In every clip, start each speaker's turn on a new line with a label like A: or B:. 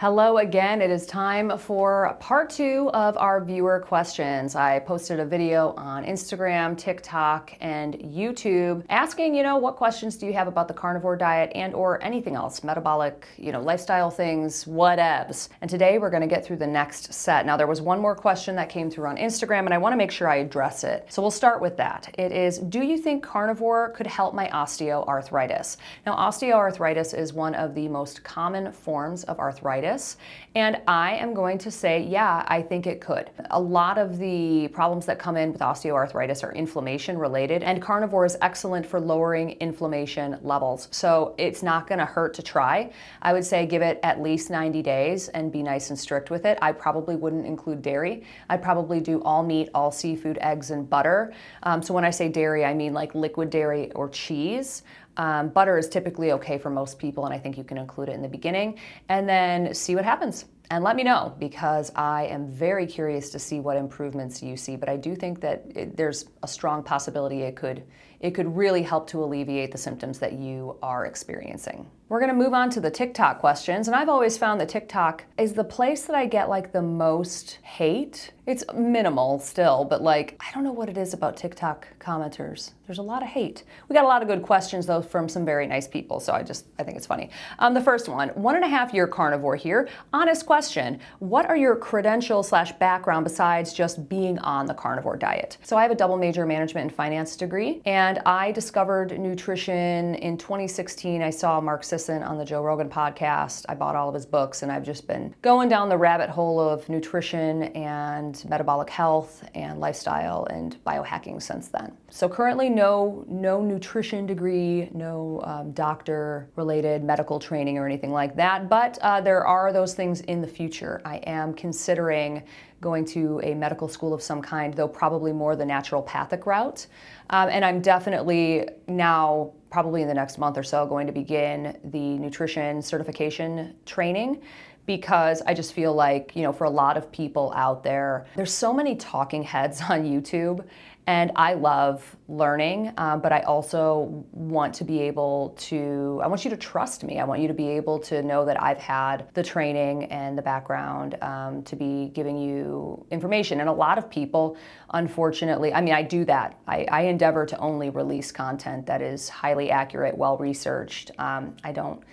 A: Hello again. It is time for part 2 of our viewer questions. I posted a video on Instagram, TikTok, and YouTube asking, what questions do you have about the carnivore diet and or anything else, metabolic, lifestyle things, whatevs. And today we're going to get through the next set. Now there was one more question that came through on Instagram and I want to make sure I address it. So we'll start with that. It is, do you think carnivore could help my osteoarthritis? Now osteoarthritis is one of the most common forms of arthritis. And I am going to say, yeah, I think it could. A lot of the problems that come in with osteoarthritis are inflammation related, and carnivore is excellent for lowering inflammation levels. So it's not going to hurt to try. I would say give it at least 90 days and be nice and strict with it. I probably wouldn't include dairy. I'd probably do all meat, all seafood, eggs, and butter. So when I say dairy, I mean like liquid dairy or cheese. Butter is typically okay for most people, and I think you can include it in the beginning, and then see what happens. And let me know, because I am very curious to see what improvements you see. But I do think that there's a strong possibility it could really help to alleviate the symptoms that you are experiencing. We're going to move on to the TikTok questions, and I've always found that TikTok is the place that I get like the most hate. It's minimal still, but I don't know what it is about TikTok commenters. There's a lot of hate. We got a lot of good questions though from some very nice people, so I think it's funny. The first one, 1.5-year carnivore here. Honest question, what are your credentials / background besides just being on the carnivore diet? So I have a double major management and finance degree, and I discovered nutrition in 2016. I saw Mark Sisson on the Joe Rogan podcast. I bought all of his books, and I've just been going down the rabbit hole of nutrition and metabolic health and lifestyle and biohacking since then. So currently no nutrition degree, no doctor related medical training or anything like that, but there are those things in the future. I am considering going to a medical school of some kind, though probably more the naturopathic route. And I'm definitely now, probably in the next month or so, going to begin the nutrition certification training, because I just feel like, for a lot of people out there, there's so many talking heads on YouTube, and I love learning, but I also want to be able to, I want you to trust me. I want you to be able to know that I've had the training and the background to be giving you information. And a lot of people, unfortunately, I do that. I endeavor to only release content that is highly accurate, well-researched. I don't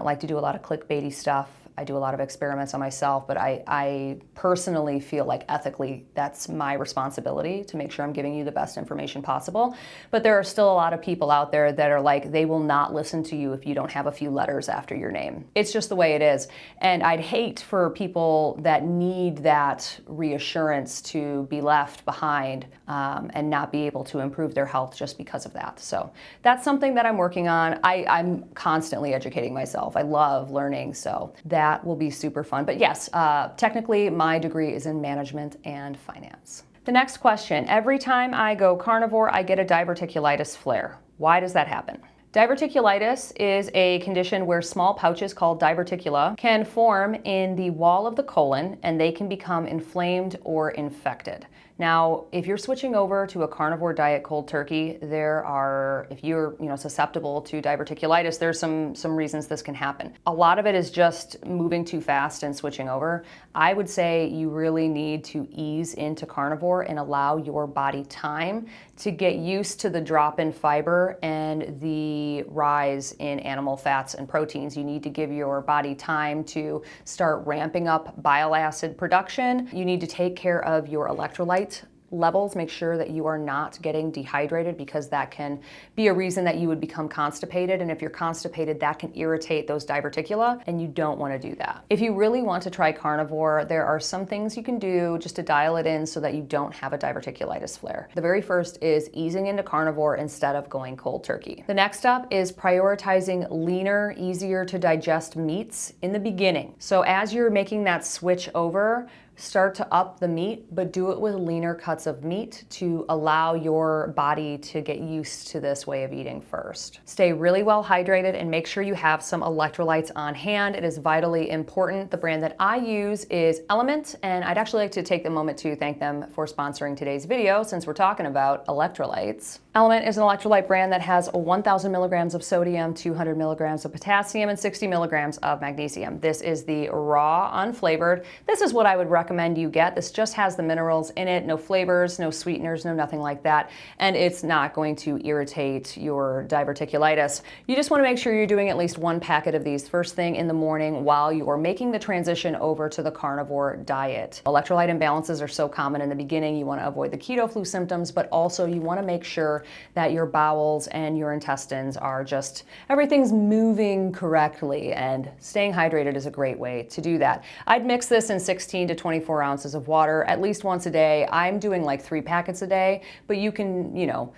A: like to do a lot of clickbaity stuff. I do a lot of experiments on myself, but I personally feel like ethically that's my responsibility to make sure I'm giving you the best information possible. But there are still a lot of people out there that are like, they will not listen to you if you don't have a few letters after your name. It's just the way it is. And I'd hate for people that need that reassurance to be left behind and not be able to improve their health just because of that. So that's something that I'm working on. I'm constantly educating myself. I love learning, so that will be super fun. But yes, technically my degree is in management and finance. The next question, every time I go carnivore, I get a diverticulitis flare. Why does that happen? Diverticulitis is a condition where small pouches called diverticula can form in the wall of the colon, and they can become inflamed or infected. Now, if you're switching over to a carnivore diet cold turkey, if you're susceptible to diverticulitis, there's some reasons this can happen. A lot of it is just moving too fast and switching over. I would say you really need to ease into carnivore and allow your body time to get used to the drop in fiber and the rise in animal fats and proteins. You need to give your body time to start ramping up bile acid production. You need to take care of your electrolyte levels. Make sure that you are not getting dehydrated, because that can be a reason that you would become constipated. And if you're constipated, that can irritate those diverticula, and you don't want to do that. If you really want to try carnivore, there are some things you can do just to dial it in so that you don't have a diverticulitis flare. The very first is easing into carnivore instead of going cold turkey. The next up is prioritizing leaner, easier to digest meats in the beginning. So as you're making that switch over, start to up the meat, but do it with leaner cuts of meat to allow your body to get used to this way of eating first. Stay really well hydrated and make sure you have some electrolytes on hand. It is vitally important. The brand that I use is Element, and I'd actually like to take the moment to thank them for sponsoring today's video since we're talking about electrolytes. Element is an electrolyte brand that has 1,000 milligrams of sodium, 200 milligrams of potassium, and 60 milligrams of magnesium. This is the raw, unflavored. This is what I would recommend you get. This just has the minerals in it, no flavors, no sweeteners, no nothing like that, and it's not going to irritate your diverticulitis. You just want to make sure you're doing at least one packet of these first thing in the morning while you're making the transition over to the carnivore diet. Electrolyte imbalances are so common in the beginning. You want to avoid the keto flu symptoms, but also you want to make sure that your bowels and your intestines are just, everything's moving correctly, and staying hydrated is a great way to do that. I'd mix this in 16 to 24 ounces of water at least once a day. I'm doing like 3 packets a day, but you can,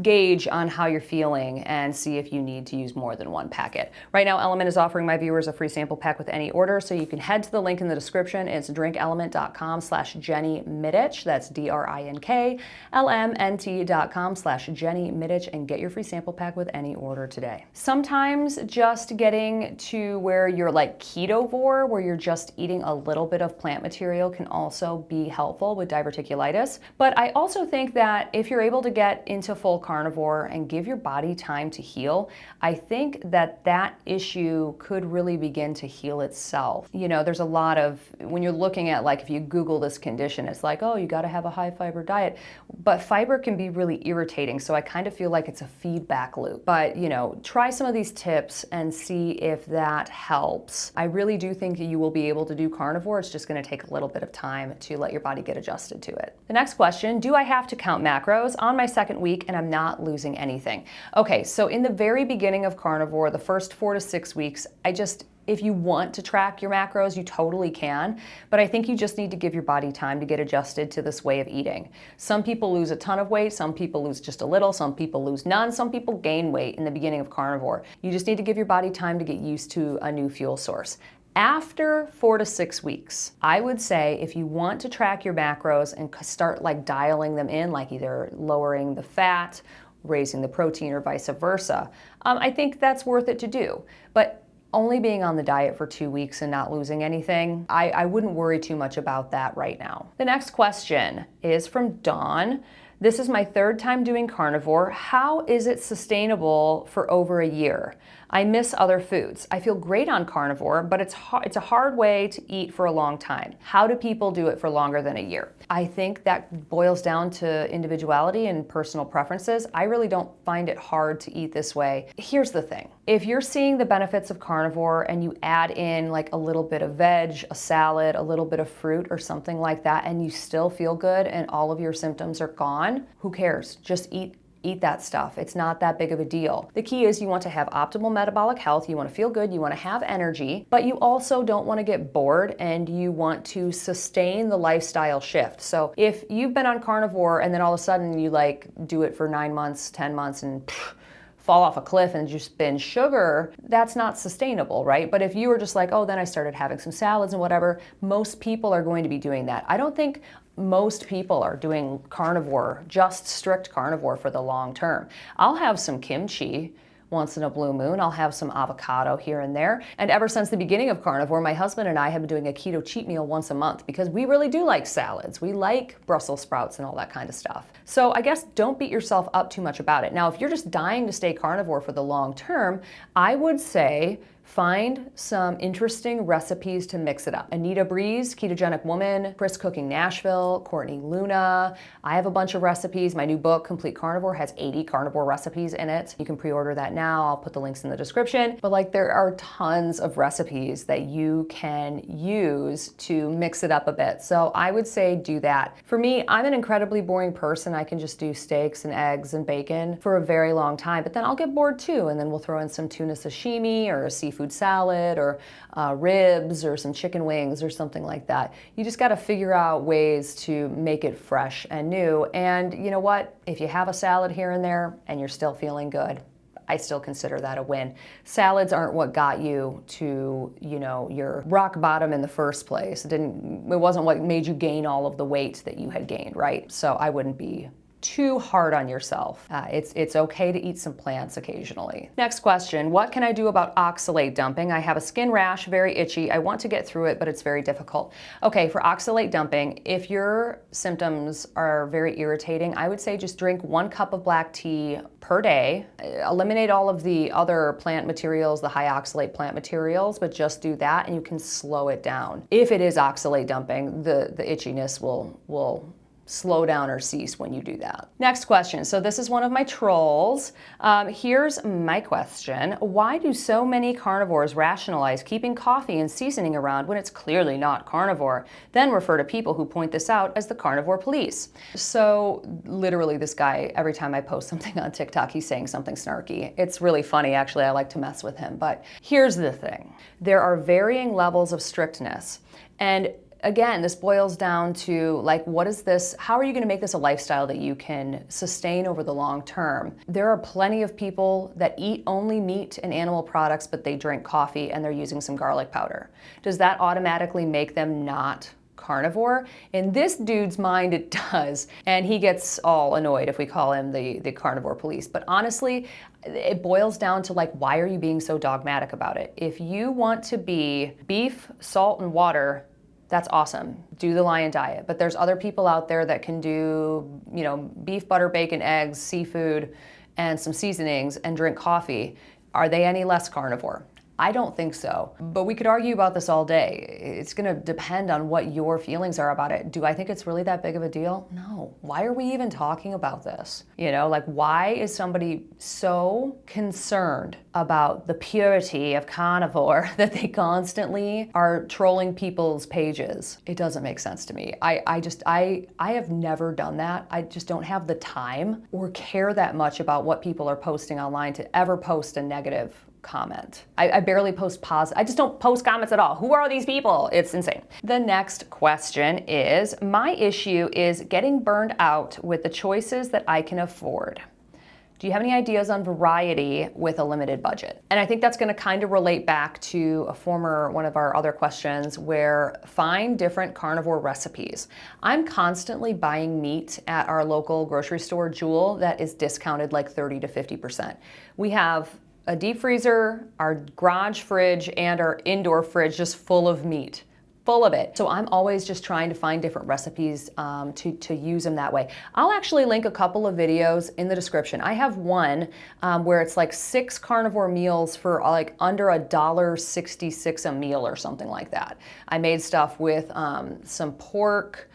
A: gauge on how you're feeling and see if you need to use more than 1 packet. Right now, Element is offering my viewers a free sample pack with any order, so you can head to the link in the description. It's drinkelement.com/JennyMiddich. That's DRINKLMNT.com/JennyMiddich and get your free sample pack with any order today. Sometimes just getting to where you're like ketovore, where you're just eating a little bit of plant material, can also be helpful with diverticulitis. But I also think that if you're able to get into full carnivore and give your body time to heal, I think that that issue could really begin to heal itself. There's a lot of, when you're looking at, like, if you Google this condition, it's like, oh, you got to have a high fiber diet. But fiber can be really irritating, so I kind of feel like it's a feedback loop. But, try some of these tips and see if that helps. I really do think you will be able to do carnivore. It's just going to take a little bit of time to let your body get adjusted to it. The next question, do I have to count macros on my second week and I'm not losing anything? Okay, so in the very beginning of carnivore, the first 4 to 6 weeks, if you want to track your macros, you totally can, but I think you just need to give your body time to get adjusted to this way of eating. Some people lose a ton of weight, some people lose just a little, some people lose none, some people gain weight in the beginning of carnivore. You just need to give your body time to get used to a new fuel source. After 4 to 6 weeks, I would say if you want to track your macros and start like dialing them in, like either lowering the fat, raising the protein, or vice versa, I think that's worth it to do. But only being on the diet for 2 weeks and not losing anything, I wouldn't worry too much about that right now. The next question is from Dawn. This is my 3rd time doing carnivore. How is it sustainable for over a year? I miss other foods. I feel great on carnivore, but it's a hard way to eat for a long time. How do people do it for longer than a year? I think that boils down to individuality and personal preferences. I really don't find it hard to eat this way. Here's the thing. If you're seeing the benefits of carnivore and you add in like a little bit of veg, a salad, a little bit of fruit or something like that, and you still feel good and all of your symptoms are gone, who cares? Just eat that stuff. It's not that big of a deal. The key is you want to have optimal metabolic health, you want to feel good, you want to have energy, but you also don't want to get bored and you want to sustain the lifestyle shift. So if you've been on carnivore and then all of a sudden you like do it for 9 months, 10 months and fall off a cliff and just binge sugar, that's not sustainable, right? But if you were just like, oh, then I started having some salads and whatever, most people are going to be doing that. I don't think most people are doing carnivore, just strict carnivore for the long term. I'll have some kimchi once in a blue moon. I'll have some avocado here and there. And ever since the beginning of carnivore, my husband and I have been doing a keto cheat meal once a month because we really do like salads. We like Brussels sprouts and all that kind of stuff. So I guess don't beat yourself up too much about it. Now, if you're just dying to stay carnivore for the long term, I would say find some interesting recipes to mix it up. Anita Breeze, Ketogenic Woman, Chris Cooking Nashville, Courtney Luna. I have a bunch of recipes. My new book, Complete Carnivore, has 80 carnivore recipes in it. You can pre-order that now. I'll put the links in the description. But like there are tons of recipes that you can use to mix it up a bit. So I would say do that. For me, I'm an incredibly boring person. I can just do steaks and eggs and bacon for a very long time, but then I'll get bored too. And then we'll throw in some tuna sashimi or a seafood salad or ribs or some chicken wings or something like that. You just got to figure out ways to make it fresh and new. And you know what? If you have a salad here and there and you're still feeling good, I still consider that a win. Salads aren't what got you to, your rock bottom in the first place. It wasn't what made you gain all of the weight that you had gained, right? So I wouldn't be too hard on yourself. It's okay to eat some plants occasionally. Next question, what can I do about oxalate dumping? I have a skin rash, very itchy. I want to get through it, but it's very difficult. Okay, for oxalate dumping, if your symptoms are very irritating, I would say just drink 1 cup of black tea per day. Eliminate all of the other plant materials, the high oxalate plant materials, but just do that and you can slow it down. If it is oxalate dumping, the itchiness will slow down or cease when you do that. Next question. So this is one of my trolls. Here's my question. Why do so many carnivores rationalize keeping coffee and seasoning around when it's clearly not carnivore? Then refer to people who point this out as the carnivore police. So literally this guy, every time I post something on TikTok, he's saying something snarky. It's really funny, actually. I like to mess with him. But here's the thing. There are varying levels of strictness. And again, this boils down to what is this? How are you going to make this a lifestyle that you can sustain over the long term? There are plenty of people that eat only meat and animal products, but they drink coffee and they're using some garlic powder. Does that automatically make them not carnivore? In this dude's mind, it does. And he gets all annoyed if we call him the carnivore police. But honestly, it boils down to why are you being so dogmatic about it? If you want to be beef, salt, and water, that's awesome. Do the lion diet. But there's other people out there that can do, beef, butter, bacon, eggs, seafood, and some seasonings and drink coffee. Are they any less carnivore? I don't think so, but we could argue about this all day. It's gonna depend on what your feelings are about it. Do I think it's really that big of a deal? No. Why are we even talking about this? Why is somebody so concerned about the purity of carnivore that they constantly are trolling people's pages? It doesn't make sense to me. I have never done that. I just don't have the time or care that much about what people are posting online to ever post a negative comment. I barely post positive. I just don't post comments at all. Who are these people? It's insane. The next question is, my issue is getting burned out with the choices that I can afford. Do you have any ideas on variety with a limited budget? And I think that's going to kind of relate back to one of our other questions, where find different carnivore recipes. I'm constantly buying meat at our local grocery store, Jewel, that is discounted 30 to 50%. We have a deep freezer, our garage fridge, and our indoor fridge just full of meat. Full of it. So I'm always just trying to find different recipes to use them that way. I'll actually link a couple of videos in the description. I have one where it's 6 carnivore meals for under $1.66 a meal or something like that. I made stuff with some pork,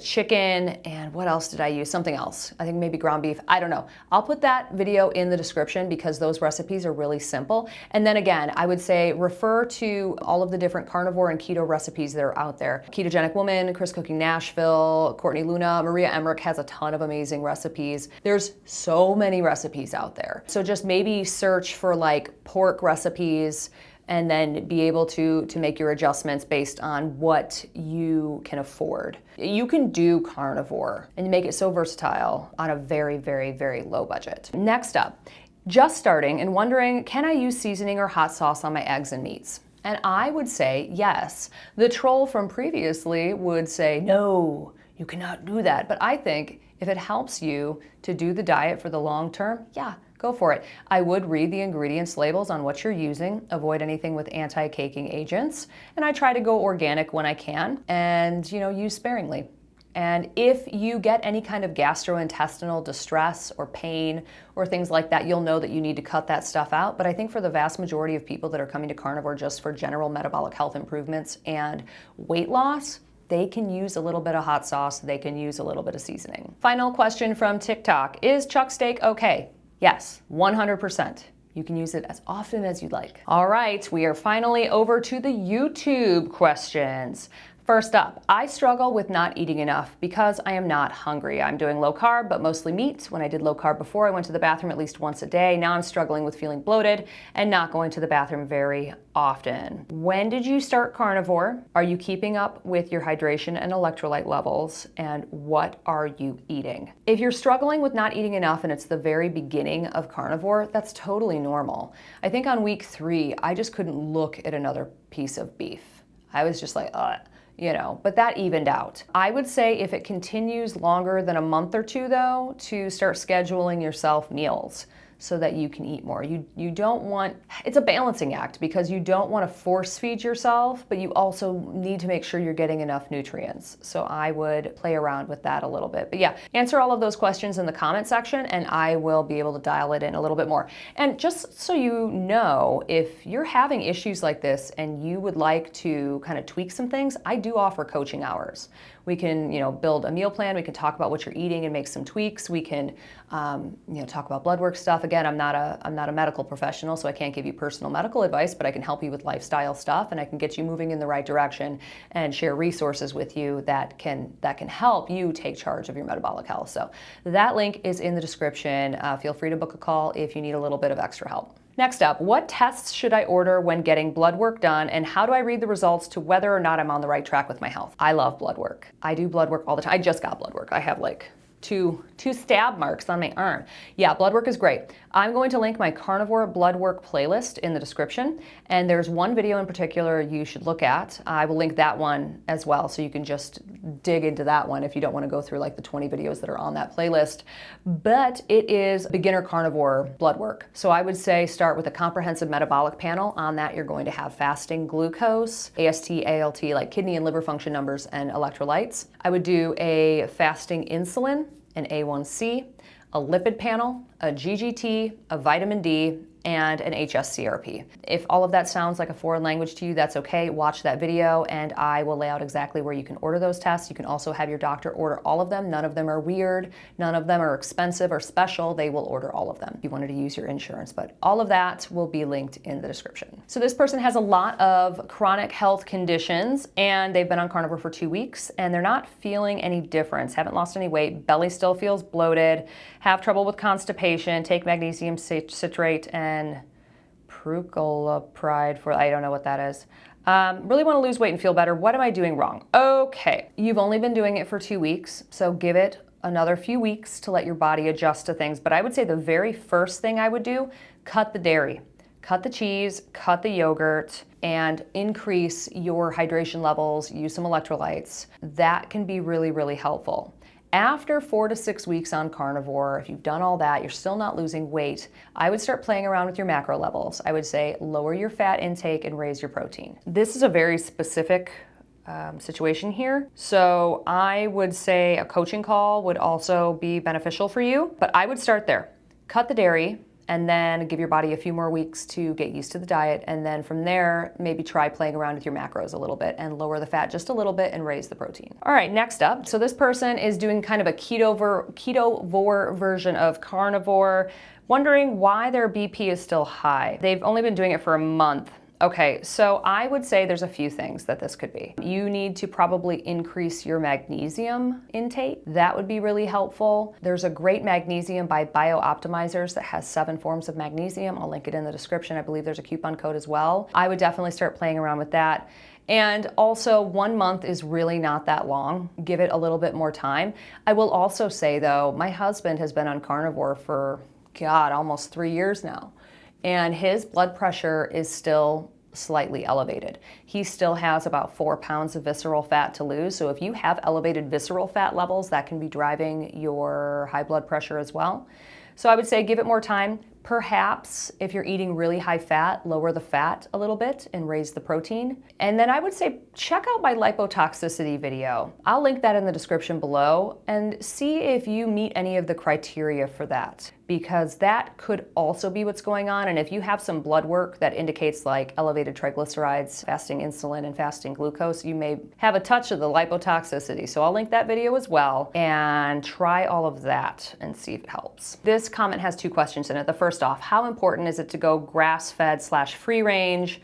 A: chicken, and what else did I use? Something else. I think maybe ground beef. I don't know. I'll put that video in the description because those recipes are really simple. And then again, I would say refer to all of the different carnivore and keto recipes that are out there. Ketogenic Woman, Chris Cooking Nashville, Courtney Luna, Maria Emmerich has a ton of amazing recipes. There's so many recipes out there. So just maybe search for pork recipes and then be able to make your adjustments based on what you can afford. You can do carnivore and make it so versatile on a very, very, very low budget. Next up, just starting and wondering, can I use seasoning or hot sauce on my eggs and meats? And I would say yes. The troll from previously would say, no, you cannot do that. But I think if it helps you to do the diet for the long term, yeah, go for it. I would read the ingredients labels on what you're using, avoid anything with anti-caking agents, and I try to go organic when I can and, use sparingly. And if you get any kind of gastrointestinal distress or pain or things like that, you'll know that you need to cut that stuff out. But I think for the vast majority of people that are coming to carnivore just for general metabolic health improvements and weight loss, they can use a little bit of hot sauce, they can use a little bit of seasoning. Final question from TikTok, is chuck steak okay? Yes, 100%. You can use it as often as you'd like. All right, we are finally over to the YouTube questions. First up, I struggle with not eating enough because I am not hungry. I'm doing low carb, but mostly meat. When I did low carb before, I went to the bathroom at least once a day. Now I'm struggling with feeling bloated and not going to the bathroom very often. When did you start carnivore? Are you keeping up with your hydration and electrolyte levels? And what are you eating? If you're struggling with not eating enough and it's the very beginning of carnivore, that's totally normal. I think on week 3, I just couldn't look at another piece of beef. I was just like, but that evened out. I would say if it continues longer than a month or 2 though, to start scheduling yourself meals so that you can eat more. You don't want, it's a balancing act because you don't want to force feed yourself, but you also need to make sure you're getting enough nutrients. So I would play around with that a little bit. But yeah, answer all of those questions in the comment section and I will be able to dial it in a little bit more. And just so you know, if you're having issues like this and you would like to kind of tweak some things, I do offer coaching hours. We can, build a meal plan. We can talk about what you're eating and make some tweaks. We can, talk about blood work stuff. Again, I'm not a medical professional, so I can't give you personal medical advice, but I can help you with lifestyle stuff, and I can get you moving in the right direction and share resources with you that can help you take charge of your metabolic health. So that link is in the description. Feel free to book a call if you need a little bit of extra help. Next up, what tests should I order when getting blood work done, and how do I read the results to whether or not I'm on the right track with my health? I love blood work. I do blood work all the time. I just got blood work. I have like two stab marks on my arm. Yeah, blood work is great. I'm going to link my carnivore blood work playlist in the description, and there's one video in particular you should look at. I will link that one as well, so you can just dig into that one if you don't want to go through like the 20 videos that are on that playlist. But it is beginner carnivore blood work. So I would say start with a comprehensive metabolic panel. On that, you're going to have fasting glucose, AST, ALT, like kidney and liver function numbers, and electrolytes. I would do a fasting insulin, an A1C, a lipid panel, a GGT, a vitamin D, and an HSCRP. If all of that sounds like a foreign language to you, that's okay. Watch that video and I will lay out exactly where you can order those tests. You can also have your doctor order all of them. None of them are weird. None of them are expensive or special. They will order all of them if you wanted to use your insurance, but all of that will be linked in the description. So this person has a lot of chronic health conditions and they've been on carnivore for 2 weeks and they're not feeling any difference, haven't lost any weight, belly still feels bloated, have trouble with constipation, take magnesium citrate and PREORDER for, I don't know what that is. Really want to lose weight and feel better. What am I doing wrong? Okay, you've only been doing it for 2 weeks, so give it another few weeks to let your body adjust to things. But I would say the very first thing I would do, cut the dairy, cut the cheese, cut the yogurt, and increase your hydration levels, use some electrolytes. That can be really, really helpful. After 4 to 6 weeks on carnivore, if you've done all that, you're still not losing weight, I would start playing around with your macro levels. I would say lower your fat intake and raise your protein. This is a very specific situation here. So I would say a coaching call would also be beneficial for you, but I would start there. Cut the dairy, and then give your body a few more weeks to get used to the diet. And then from there, maybe try playing around with your macros a little bit and lower the fat just a little bit and raise the protein. All right, next up. So this person is doing kind of a ketovore version of carnivore, wondering why their BP is still high. They've only been doing it for a month. Okay, so I would say there's a few things that this could be. You need to probably increase your magnesium intake. That would be really helpful. There's a great magnesium by BioOptimizers that has 7 forms of magnesium. I'll link it in the description. I believe there's a coupon code as well. I would definitely start playing around with that. And also 1 month is really not that long. Give it a little bit more time. I will also say though, my husband has been on carnivore for, God, almost 3 years now. And his blood pressure is still slightly elevated. He still has about 4 pounds of visceral fat to lose. So if you have elevated visceral fat levels, that can be driving your high blood pressure as well. So I would say give it more time. Perhaps if you're eating really high fat, lower the fat a little bit and raise the protein. And then I would say check out my lipotoxicity video. I'll link that in the description below and see if you meet any of the criteria for that, because that could also be what's going on. And if you have some blood work that indicates like elevated triglycerides, fasting insulin, and fasting glucose, you may have a touch of the lipotoxicity. So I'll link that video as well and try all of that and see if it helps. This comment has 2 questions in it. The first First off, how important is it to go grass-fed / free range?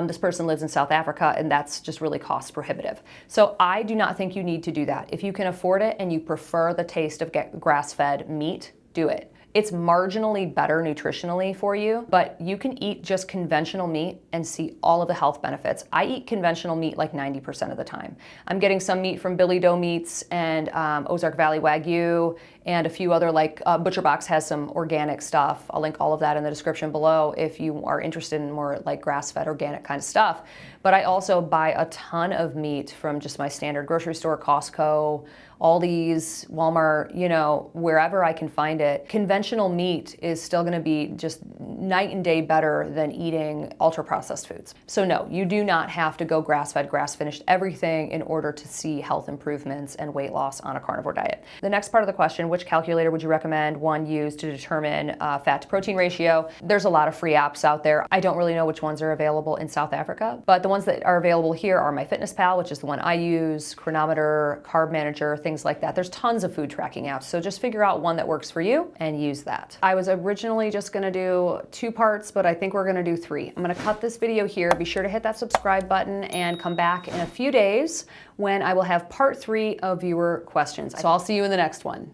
A: This person lives in South Africa, and that's just really cost prohibitive. So I do not think you need to do that. If you can afford it and you prefer the taste of grass-fed meat, do it. It's marginally better nutritionally for you, but you can eat just conventional meat and see all of the health benefits. I eat conventional meat like 90% of the time. I'm getting some meat from Billy Doe Meats and Ozark Valley Wagyu and a few other, like Butcher Box has some organic stuff. I'll link all of that in the description below if you are interested in more like grass-fed organic kind of stuff. But I also buy a ton of meat from just my standard grocery store, Costco, Aldi's, Walmart, you know, wherever I can find it. Conventional meat is still going to be just night and day better than eating ultra-processed foods. So no, you do not have to go grass-fed, grass-finished everything in order to see health improvements and weight loss on a carnivore diet. The next part of the question, which calculator would you recommend one use to determine fat to protein ratio? There's a lot of free apps out there. I don't really know which ones are available in South Africa, but the ones that are available here are MyFitnessPal, which is the one I use, Chronometer, Carb Manager, things like that. There's tons of food tracking apps, so just figure out one that works for you and use that. I was originally just gonna do 2 parts, but I think we're gonna do 3. I'm gonna cut this video here. Be sure to hit that subscribe button and come back in a few days when I will have part 3 of viewer questions. So I'll see you in the next one.